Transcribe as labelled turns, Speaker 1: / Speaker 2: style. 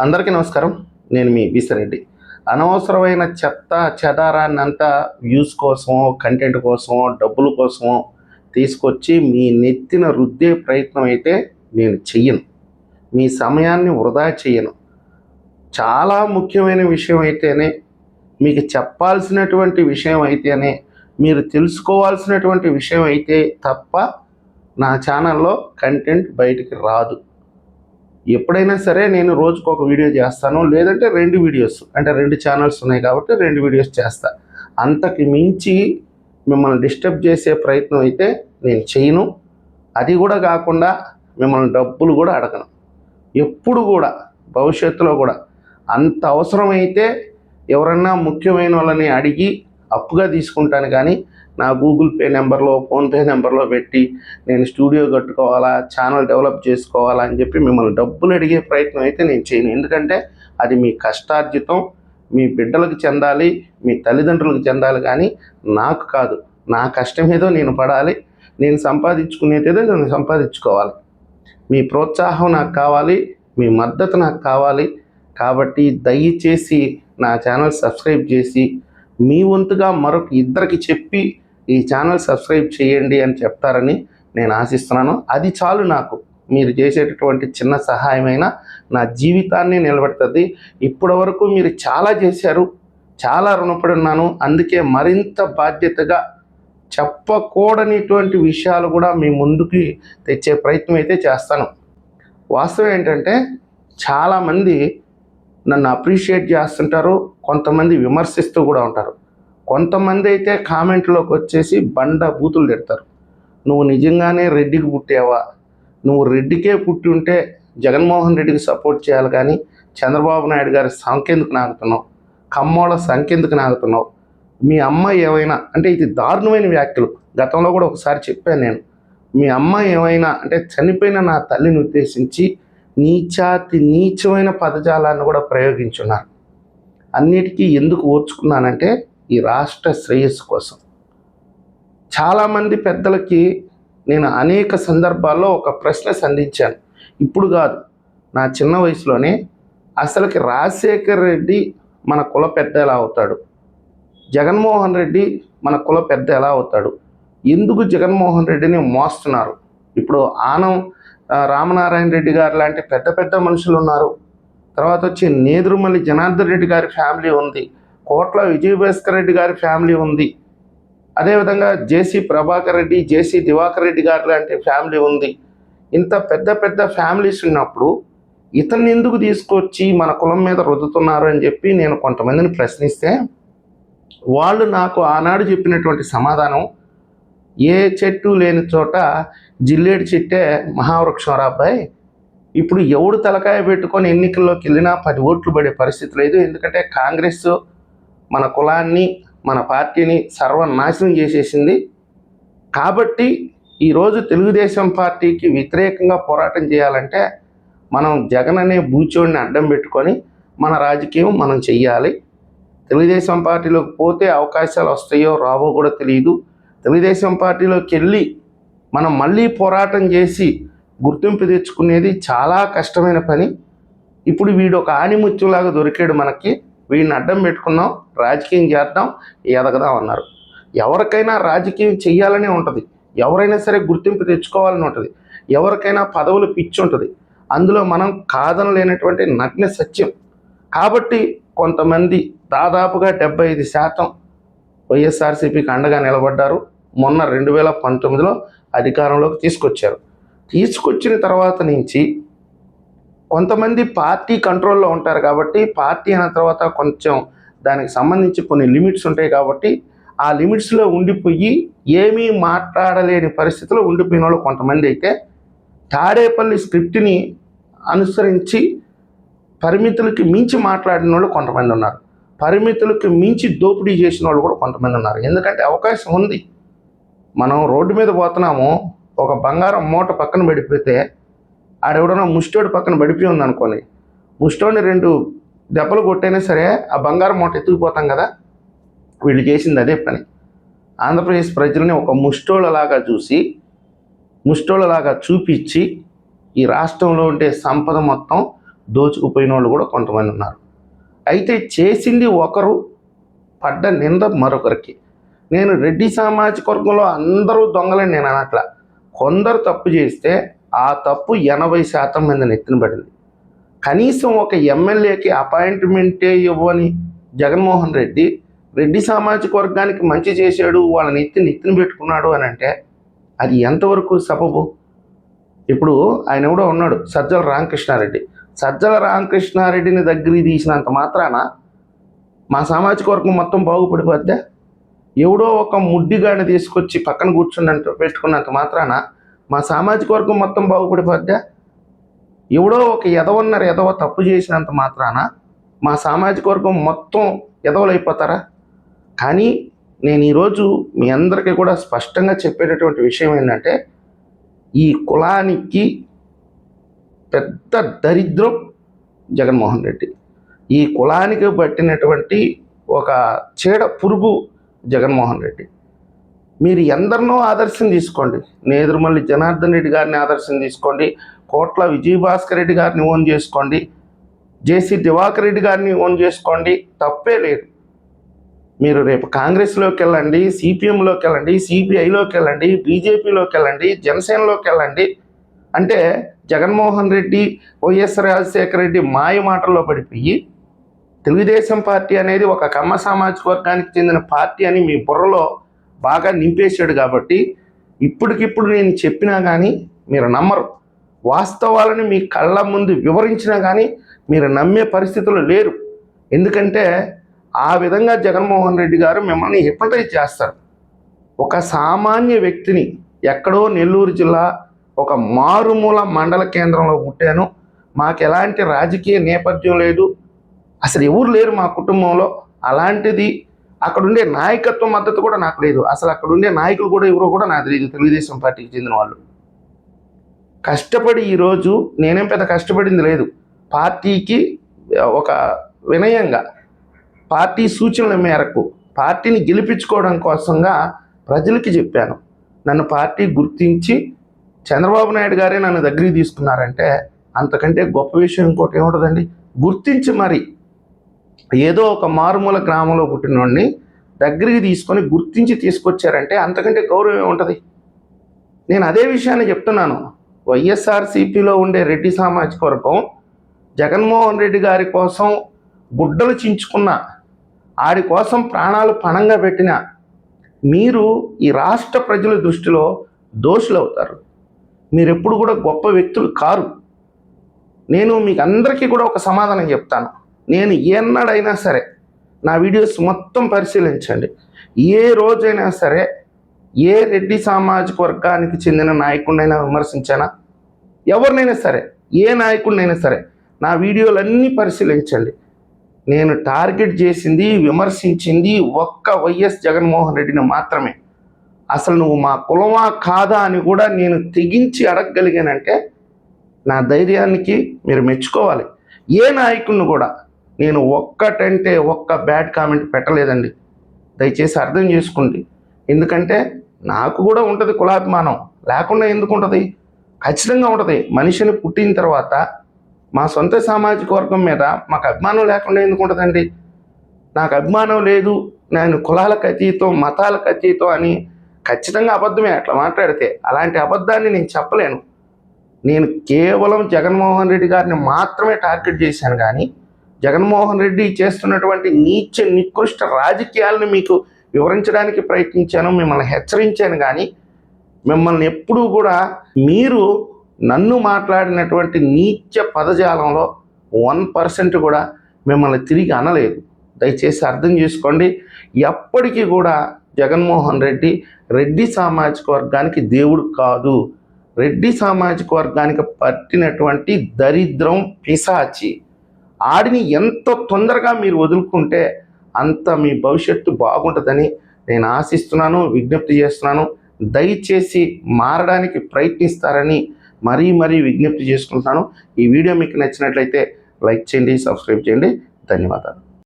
Speaker 1: అందరికీ నమస్కారం. నేను మీ బీసరెడ్డి. అనవసరమైన చెత్త చెదారాన్నంతా వ్యూస్ కోసమో, కంటెంట్ కోసమో, డబ్బుల కోసమో తీసుకొచ్చి మీ నెత్తిన రుద్దే ప్రయత్నం అయితే నేను చెయ్యను. మీ సమయాన్ని వృధా చెయ్యను. చాలా ముఖ్యమైన విషయం అయితేనే, మీకు చెప్పాల్సినటువంటి విషయం అయితేనే, మీరు తెలుసుకోవాల్సినటువంటి విషయం అయితే తప్ప నా ఛానల్లో కంటెంట్ బయటికి రాదు. ఎప్పుడైనా సరే నేను రోజుకు ఒక వీడియో చేస్తాను, లేదంటే 2 వీడియోస్, అంటే 2 ఛానల్స్ ఉన్నాయి కాబట్టి 2 వీడియోస్ చేస్తా. అంతకు మించి మిమ్మల్ని డిస్టర్బ్ చేసే ప్రయత్నం అయితే నేను చేయను. అది కూడా కాకుండా మిమ్మల్ని డబ్బులు కూడా అడగను. ఎప్పుడు కూడా భవిష్యత్తులో కూడా అంత అవసరమైతే ఎవరన్నా ముఖ్యమైన వాళ్ళని అడిగి అప్పుగా తీసుకుంటాను, కానీ నా గూగుల్ పే నెంబర్లో, ఫోన్పే నెంబర్లో పెట్టి నేను స్టూడియో కట్టుకోవాలా, ఛానల్ డెవలప్ చేసుకోవాలా అని చెప్పి మిమ్మల్ని డబ్బులు అడిగే ప్రయత్నం అయితే నేను చేయను. ఎందుకంటే అది మీ కష్టార్జితం, మీ బిడ్డలకు చెందాలి, మీ తల్లిదండ్రులకు చెందాలి, కానీ నాకు కాదు. నా కష్టం ఏదో నేను పడాలి, నేను సంపాదించుకునేదేదో నేను సంపాదించుకోవాలి. మీ ప్రోత్సాహం నాకు కావాలి, మీ మద్దతు నాకు కావాలి. కాబట్టి దయచేసి నా ఛానల్ సబ్స్క్రైబ్ చేసి మీ వంతుగా మరొక ఇద్దరికి చెప్పి ఈ ఛానల్ సబ్స్క్రైబ్ చేయండి అని చెప్తారని నేను ఆశిస్తున్నాను. అది చాలు నాకు. మీరు చేసేటటువంటి చిన్న సహాయమైన నా జీవితాన్ని నిలబెడుతుంది. ఇప్పటి వరకు మీరు చాలా చేశారు, చాలా రుణపడి ఉన్నాను. అందుకే మరింత బాధ్యతగా చెప్పకూడనిటువంటి విషయాలు కూడా మీ ముందుకి తెచ్చే ప్రయత్నం అయితే చేస్తాను. వాస్తవం ఏంటంటే చాలామంది నన్ను అప్రిషియేట్ చేస్తుంటారు, కొంతమంది విమర్శిస్తూ కూడా ఉంటారు. కొంతమంది అయితే కామెంట్లోకి వచ్చేసి బండ బూతులు తిడతారు. నువ్వు నిజంగానే రెడ్డికి పుట్టావా? నువ్వు రెడ్డికే పుట్టి ఉంటే జగన్మోహన్ రెడ్డికి సపోర్ట్ చేయాలి, కానీ చంద్రబాబు నాయుడు గారి సంఖ్యెందుకు నాగుతున్నావు? కమ్మోళ్ళ సంఖ్యెందుకు నాగుతున్నావు? మీ అమ్మాయి ఏమైనా, అంటే ఇది దారుణమైన వ్యాఖ్యలు. గతంలో కూడా ఒకసారి చెప్పాను నేను. మీ అమ్మాయి ఏమైనా అంటే చనిపోయిన నా తల్లిని ఉద్దేశించి నీచమైన పదజాలాన్ని కూడా ప్రయోగించున్నారు. అన్నిటికీ ఎందుకు ఓర్చుకున్నానంటే ఈ రాష్ట్ర శ్రేయస్సు కోసం. చాలామంది పెద్దలకి నేను అనేక సందర్భాల్లో ఒక ప్రశ్న సంధించాను. ఇప్పుడు కాదు, నా చిన్న వయసులోనే. అసలుకి రాజశేఖర్ రెడ్డి మన కుల పెద్ద ఎలా అవుతాడు? జగన్మోహన్ రెడ్డి మన కుల పెద్ద ఎలా అవుతాడు? ఎందుకు జగన్మోహన్ రెడ్డిని మోస్తున్నారు? ఇప్పుడు రామనారాయణ రెడ్డి గారు లాంటి పెద్ద పెద్ద మనుషులు ఉన్నారు. తర్వాత వచ్చి నేదురుమల్లి జనార్దన్ రెడ్డి గారి ఫ్యామిలీ ఉంది. కోట్ల విజయభాస్కర్ రెడ్డి గారి ఫ్యామిలీ ఉంది. అదేవిధంగా జేసీ ప్రభాకర్ రెడ్డి, జేసీ దివాకర్ రెడ్డి గారు లాంటి ఫ్యామిలీ ఉంది. ఇంత పెద్ద పెద్ద ఫ్యామిలీస్ ఉన్నప్పుడు ఇతన్ని ఎందుకు తీసుకొచ్చి మన కులం మీద రుద్దుతున్నారు అని చెప్పి నేను కొంతమందిని ప్రశ్నిస్తే వాళ్ళు నాకు ఆనాడు చెప్పినటువంటి సమాధానం, ఏ చెట్టు లేని చోట జిల్లేడు చెట్టే మహావృక్షం రా అబ్బాయి. ఇప్పుడు ఎవడు తలకాయ పెట్టుకొని ఎన్నికల్లోకి వెళ్ళినా 10 ఓట్లు పడే పరిస్థితి లేదు. ఎందుకంటే కాంగ్రెస్ మన కులాన్ని, మన పార్టీని సర్వనాశనం చేసేసింది. కాబట్టి ఈరోజు తెలుగుదేశం పార్టీకి వ్యతిరేకంగా పోరాటం చేయాలంటే మనం జగన్ అనే బూచోడిని అడ్డం పెట్టుకొని మన రాజకీయం మనం చెయ్యాలి. తెలుగుదేశం పార్టీలోకి పోతే అవకాశాలు వస్తాయో రావో కూడా తెలియదు. తెలుగుదేశం పార్టీలోకి వెళ్ళి మనం మళ్ళీ పోరాటం చేసి గుర్తింపు తెచ్చుకునేది చాలా కష్టమైన పని. ఇప్పుడు వీడు ఒక ఆణిముత్యంలాగా దొరికాడు మనకి. వీడిని అడ్డం పెట్టుకున్నాం, రాజకీయం చేద్దాం, ఎదగదాం అన్నారు. ఎవరికైనా రాజకీయం చెయ్యాలనే ఉంటుంది, ఎవరైనా సరే గుర్తింపు తెచ్చుకోవాలని ఉంటుంది, ఎవరికైనా పదవులు పిచ్చి ఉంటుంది. అందులో మనం కాదనలేనటువంటి నగ్న సత్యం. కాబట్టి కొంతమంది దాదాపుగా 75% వైఎస్ఆర్సీపీకి అండగా నిలబడ్డారు. మొన్న 2019లో అధికారంలోకి తీసుకొచ్చిన తర్వాత నుంచి కొంతమంది పార్టీ కంట్రోల్లో ఉంటారు. కాబట్టి పార్టీ అయిన తర్వాత కొంచెం దానికి సంబంధించి కొన్ని లిమిట్స్ ఉంటాయి. కాబట్టి ఆ లిమిట్స్లో ఉండిపోయి ఏమీ మాట్లాడలేని పరిస్థితిలో ఉండిపోయిన వాళ్ళు కొంతమంది అయితే, తాడేపల్లి స్క్రిప్ట్ని అనుసరించి పరిమితులకి మించి మాట్లాడిన వాళ్ళు కొంతమంది ఉన్నారు. పరిమితులకు మించి దోపిడీ చేసిన వాళ్ళు కూడా కొంతమంది ఉన్నారు. ఎందుకంటే అవకాశం ఉంది. మనం రోడ్డు మీద పోతున్నాము, ఒక బంగారం మూట పక్కన పడిపోతే ఆడెవడన్నా ముష్టోడి పక్కన పడిపోయి ఉందనుకోండి, ముష్టోడిని 2 దెబ్బలు కొట్టైనా సరే ఆ బంగారం మూట ఎత్తుకుపోతాం కదా. వీళ్ళు చేసింది అదే పని. ఆంధ్రప్రదేశ్ ప్రజల్ని ఒక ముష్టోళ్ళలాగా చూపించి ఈ రాష్ట్రంలో ఉండే సంపద మొత్తం దోచుకుపోయిన వాళ్ళు కూడా కొంతమంది ఉన్నారు. అయితే చేసింది ఒకరు, పడ్డ నింద మరొకరికి. నేను రెడ్డి సామాజిక వర్గంలో అందరూ దొంగలని నేను అనట్లా. కొందరు తప్పు చేస్తే ఆ తప్పు 80% మంది నెత్తిన పడింది. కనీసం ఒక ఎమ్మెల్యేకి అపాయింట్మెంటే ఇవ్వని జగన్మోహన్ రెడ్డి రెడ్డి సామాజిక వర్గానికి మంచి చేశాడు, వాళ్ళని నెత్తిన పెట్టుకున్నాడు అని అంటే అది ఎంతవరకు సబబు? ఇప్పుడు ఆయన కూడా ఉన్నాడు సజ్జల రామకృష్ణారెడ్డి. సజ్జల రామకృష్ణారెడ్డిని దగ్గరికి తీసినంత మాత్రాన మా సామాజిక వర్గం మొత్తం బాగుపడిపోద్దా? ఎవడో ఒక ముడ్డిగాడిని తీసుకొచ్చి పక్కన పెట్టుకున్నంత మాత్రాన మా సామాజిక వర్గం మొత్తం బాగుపడిపోద్దా? ఎవడో ఒక ఎదవ తప్పు చేసినంత మాత్రాన మా సామాజిక వర్గం మొత్తం ఎదవలైపోతారా? కానీ నేను ఈరోజు మీ అందరికీ కూడా స్పష్టంగా చెప్పేటటువంటి విషయం ఏంటంటే, ఈ కులానికి పెద్ద దరిద్రం జగన్మోహన్ రెడ్డి. ఈ కులానికి పట్టినటువంటి ఒక చీడ పురుగు జగన్మోహన్ రెడ్డి. మీరు ఎందరినో ఆదర్శం తీసుకోండి. నేదురుమల్లి జనార్దన్ రెడ్డి గారిని ఆదర్శం తీసుకోండి, కోట్ల విజయభాస్కర్ రెడ్డి గారిని ఓన్ చేసుకోండి, జేసీ దివాకర్ రెడ్డి గారిని ఓన్ చేసుకోండి, తప్పే లేదు. మీరు రేపు కాంగ్రెస్లోకి వెళ్ళండి, సిపిఎంలోకి వెళ్ళండి, సిపిఐలోకి వెళ్ళండి, బీజేపీలోకి వెళ్ళండి, జనసేనలోకి వెళ్ళండి. అంటే జగన్మోహన్ రెడ్డి, వైఎస్ రాజశేఖర రెడ్డి మాయ మాటల్లో పడిపోయి తెలుగుదేశం పార్టీ అనేది ఒక కమ్మ సామాజిక వర్గానికి చెందిన పార్టీ అని మీ బుర్రలో బాగా నింపేశాడు. కాబట్టి ఇప్పటికిప్పుడు నేను చెప్పినా కానీ మీరు నమ్మరు. వాస్తవాలను మీ కళ్ళ ముందు వివరించినా కానీ మీరు నమ్మే పరిస్థితులు లేరు. ఎందుకంటే ఆ విధంగా జగన్మోహన్ రెడ్డి గారు మిమ్మల్ని హిప్నటైజ్ చేస్తారు. ఒక సామాన్య వ్యక్తిని ఎక్కడో నెల్లూరు జిల్లా ఒక మారుమూల మండల కేంద్రంలో పుట్టాను, మాకు ఎలాంటి రాజకీయ నేపథ్యం లేదు, అసలు ఎవరు లేరు మా కుటుంబంలో, అలాంటిది అక్కడుండే నాయకత్వ మద్దతు కూడా నాకు లేదు, అసలు అక్కడుండే నాయకులు కూడా ఎవరో కూడా నాకు తెలియదు, తెలుగుదేశం పార్టీకి చెందిన వాళ్ళు. కష్టపడి ఈరోజు నేనేం పెద్ద కష్టపడింది లేదు, పార్టీకి ఒక వినయంగా పార్టీ సూచనల మేరకు పార్టీని గెలిపించుకోవడం కోసంగా ప్రజలకి చెప్పాను. నన్ను పార్టీ గుర్తించి చంద్రబాబు నాయుడు గారే నన్ను దగ్గరికి తీసుకున్నారంటే అంతకంటే గొప్ప విషయం ఇంకోటి ఏముంటుందండి? గుర్తించి మరి ఏదో ఒక మారుమూల గ్రామంలో పుట్టినోడిని దగ్గరికి తీసుకొని గుర్తించి తీసుకొచ్చారంటే అంతకంటే గౌరవం ఏముంటుంది? నేను అదే విషయాన్ని చెప్తున్నాను. వైఎస్ఆర్సీపీలో ఉండే రెడ్డి సామాజిక వర్గం జగన్మోహన్ రెడ్డి గారి కోసం గుడ్డలు చించుకున్న, ఆడి కోసం ప్రాణాలు పణంగా పెట్టిన మీరు ఈ రాష్ట్ర ప్రజల దృష్టిలో దోషులు అవుతారు. మీరు ఎప్పుడు కూడా గొప్ప వ్యక్తులు కారు. నేను మీకు అందరికీ కూడా ఒక సమాధానం చెప్తాను. నేను ఎన్నడైనా సరే నా వీడియోస్ మొత్తం పరిశీలించండి, ఏ రోజైనా సరే ఏ రెడ్డి సామాజిక వర్గానికి చెందిన నాయకుడినైనా విమర్శించానా? ఎవరినైనా సరే, ఏ నాయకుడినైనా సరే నా వీడియోలన్నీ పరిశీలించండి. నేను టార్గెట్ చేసింది, విమర్శించింది ఒక్క వైఎస్ జగన్మోహన్ రెడ్డిని మాత్రమే. అసలు నువ్వు మా కులమా కాదా అని కూడా నేను తెగించి అడగగలిగానంటే నా ధైర్యానికి మీరు మెచ్చుకోవాలి. ఏ నాయకుడిని కూడా నేను ఒక్కటంటే ఒక్క బ్యాడ్ కామెంట్ పెట్టలేదండి, దయచేసి అర్థం చేసుకోండి. ఎందుకంటే నాకు కూడా ఉంటుంది కులాభిమానం, లేకుండా ఎందుకు ఉంటుంది? ఖచ్చితంగా ఉంటుంది. మనిషిని పుట్టిన తర్వాత మా సొంత సామాజిక వర్గం మీద మాకు అభిమానం లేకుండా ఎందుకు ఉంటుందండి? నాకు అభిమానం లేదు, నేను కులాలకు అతీతం, మతాలకు అతీతం అని ఖచ్చితంగా అబద్ధమే అట్లా మాట్లాడితే. అలాంటి అబద్ధాన్ని నేను చెప్పలేను. నేను కేవలం జగన్మోహన్ రెడ్డి గారిని మాత్రమే టార్గెట్ చేశాను. కానీ జగన్మోహన్ రెడ్డి చేస్తున్నటువంటి నీచ నికృష్ట రాజకీయాలను మీకు వివరించడానికి ప్రయత్నించాను, మిమ్మల్ని హెచ్చరించాను. కానీ మిమ్మల్ని ఎప్పుడూ కూడా మీరు నన్ను మాట్లాడినటువంటి నీచ పదజాలంలో 1% కూడా మిమ్మల్ని తిరిగి అనలేదు. దయచేసి అర్థం చేసుకోండి. ఎప్పటికీ కూడా జగన్మోహన్ రెడ్డి రెడ్డి సామాజిక వర్గానికి దేవుడు కాదు. రెడ్డి సామాజిక వర్గానికి పట్టినటువంటి దరిద్రం పిశాచి. ఆడిని ఎంత తొందరగా మీరు వదులుకుంటే అంత మీ భవిష్యత్తు బాగుంటుందని నేను ఆశిస్తున్నాను, విజ్ఞప్తి చేస్తున్నాను. దయచేసి మారడానికి ప్రయత్నిస్తారని మరీ విజ్ఞప్తి చేసుకుంటున్నాను. ఈ వీడియో మీకు నచ్చినట్లయితే లైక్ చేయండి, సబ్స్క్రైబ్ చేయండి. ధన్యవాదాలు.